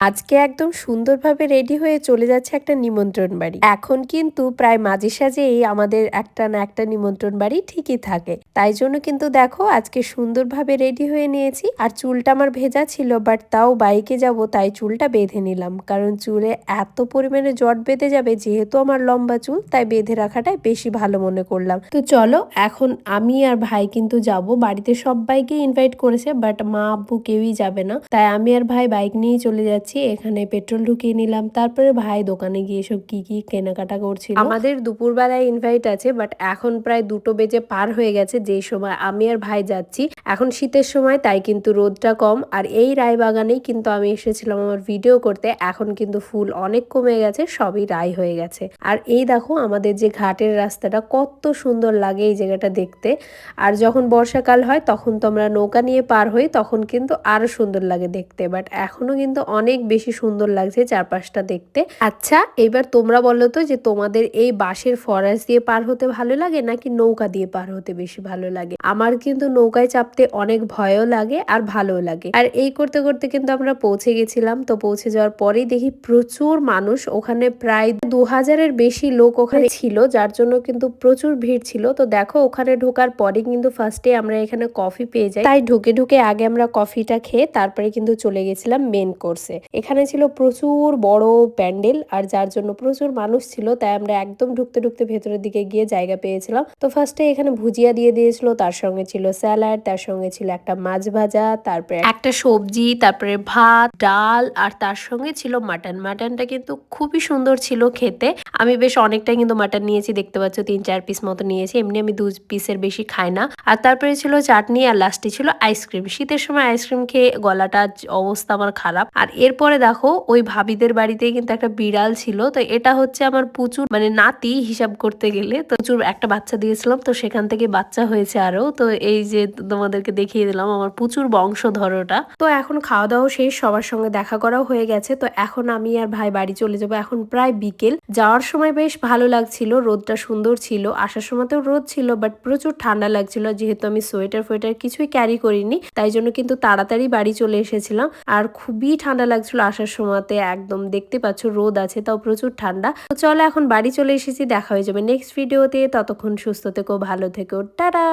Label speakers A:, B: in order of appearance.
A: আজকে একদম সুন্দরভাবে রেডি হয়ে চলে যাচ্ছে একটা নিমন্ত্রণ বাড়ি। এখন কিন্তু প্রায় মাঝে সাঝেই আমাদের একটা না একটা নিমন্ত্রণ বাড়ি ঠিকই থাকে। তাই জন্য কিন্তু দেখো আজকে সুন্দরভাবে রেডি হয়ে নিয়েছি। আর চুলটা আমার ভেজা ছিল, বাট তাও বাইকে যাব তাই চুলটা বেঁধে নিলাম। কারণ চুলে এত পরিমাণে জট বেঁধে যাবে, যেহেতু আমার লম্বা চুল তাই বেঁধে রাখাটাই বেশি ভালো মনে করলাম। তো চলো এখন আমি আর ভাই কিন্তু যাব। বাড়িতে সবাইকে ইনভাইট করেছে, বাট মা আব্বু কেউই যাবে না। তাই আমি আর ভাই বাইক নিয়ে চলে যাচ্ছি। এখানে পেট্রোল ঢুকিয়ে নিলাম, তারপরে ভাই দোকানে গিয়ে সব কি কি কেনাকাটা করছিল। আমাদের দুপুরবেলায় ইনভাইট আছে, বাট এখন প্রায় 2টো বেজে পার হয়ে গেছে যেই সময় আমি আর ভাই যাচ্ছি। এখন শীতের সময়, তাই কিন্তু রোদটা কম। আর এই রায়বাগানেই কিন্তু আমি এসেছিলাম আমার ভিডিও করতে। এখন কিন্তু ফুল অনেক কমে গেছে, সবই রায় হয়ে গেছে। আর এই দেখো আমাদের যে ঘাটের রাস্তাটা কত সুন্দর লাগে এই জায়গাটা দেখতে। আর যখন বর্ষাকাল হয় তখন তো আমরা নৌকা নিয়ে পার হই, তখন কিন্তু আরো সুন্দর লাগে দেখতে। বাট এখনো কিন্তু অনেক বেশি সুন্দর লাগছে চারপাশটা দেখতে। আচ্ছা এবার তোমরা বলো তো যে তোমাদের এই বাঁশের ফরাস দিয়ে পার হতে ভালো লাগে নাকি নৌকা দিয়ে পার হতে বেশি ভালো লাগে? আমার কিন্তু নৌকায় চাপতে অনেক ভয়ও লাগে আর ভালোও লাগে। আর এই করতে করতে কিন্তু আমরা পৌঁছে গেছিলাম। তো পৌঁছে যাওয়ার পরেই দেখি প্রচুর মানুষ, ওখানে প্রায় 2000-এর বেশি লোক ওখানে ছিল, যার জন্য কিন্তু প্রচুর ভিড় ছিল। তো দেখো ওখানে ঢোকার পরে কিন্তু ফার্স্টে আমরা এখানে কফি পেয়ে যাই, তাই ঢুকে ঢুকে আগে আমরা কফিটা খেয়ে তারপরে কিন্তু চলে গেছিলাম মেন কোর্সে। এখানে ছিল প্রচুর বড় প্যান্ডেল, আর যার জন্য প্রচুর মানুষ ছিল, তাই আমরা একদম ঢুকতে ঢুকতে ভেতরের দিকে গিয়ে জায়গা পেয়েছিলাম। তো ফার্স্টে এখানে ভুজিয়া দিয়ে দিয়েছিল, তার সঙ্গে ছিল স্যালাড, তার সঙ্গে ছিল একটা মাছ ভাজা, তারপরে একটা সবজি, তারপরে ভাত, ডাল, আর তার সঙ্গে ছিল মাটন। মাটনটা কিন্তু খুবই সুন্দর ছিল খেতে। আমি বেশ অনেকটাই কিন্তু মাটন নিয়েছি, দেখতে পাচ্ছ 3-4 পিস মতো নিয়েছি। এমনি আমি 2 পিসের বেশি খাই না। আর তারপরে ছিল চাটনি, আর লাস্টে ছিল আইসক্রিম। শীতের সময় আইসক্রিম খেয়ে গলাটা অবস্থা আমার খারাপ। আর এরপরে দেখো ওই ভাবিদের বাড়িতে কিন্তু একটা বিড়াল ছিল। তো এটা হচ্ছে আমার পুচুর মানে নাতি হিসাব করতে গেলে। তো প্রচুর একটা বাচ্চা দিয়েছিলাম, তো সেখান থেকে বাচ্চা হয়েছে আরো। তো এই যে তোমাদেরকে দেখিয়ে দিলাম আমার প্রচুর বংশধরটা। তো এখন খাওয়া দাওয়া শেষ, সবার সঙ্গে দেখা করাও হয়ে গেছে। তো এখন আমি আর ভাই বাড়ি চলে যাবো। এখন প্রায় বিকেল। যাওয়ার সময় বেশ ভালো লাগছিল, রোদটা সুন্দর ছিল। আসার সময়তেও রোদ ছিল, বাট প্রচুর ঠান্ডা লাগছিল। যেহেতু আমি সোয়েটার ফোয়েটার কিছুই ক্যারি করিনি, তাই জন্য কিন্তু তাড়াতাড়ি বাড়ি চলে এসেছিলাম। আর খুবই ঠান্ডা লাগছিল আসার সময়তে, একদম দেখতে পাচ্ছ রোদ আছে তাও প্রচুর ঠান্ডা। তো চলো এখন বাড়ি চলে এসেছি, দেখা হয়ে যাবে নেক্সট ভিডিওতে। ততক্ষণ সুস্থ থেকো, ভালো থেকো, টাটা।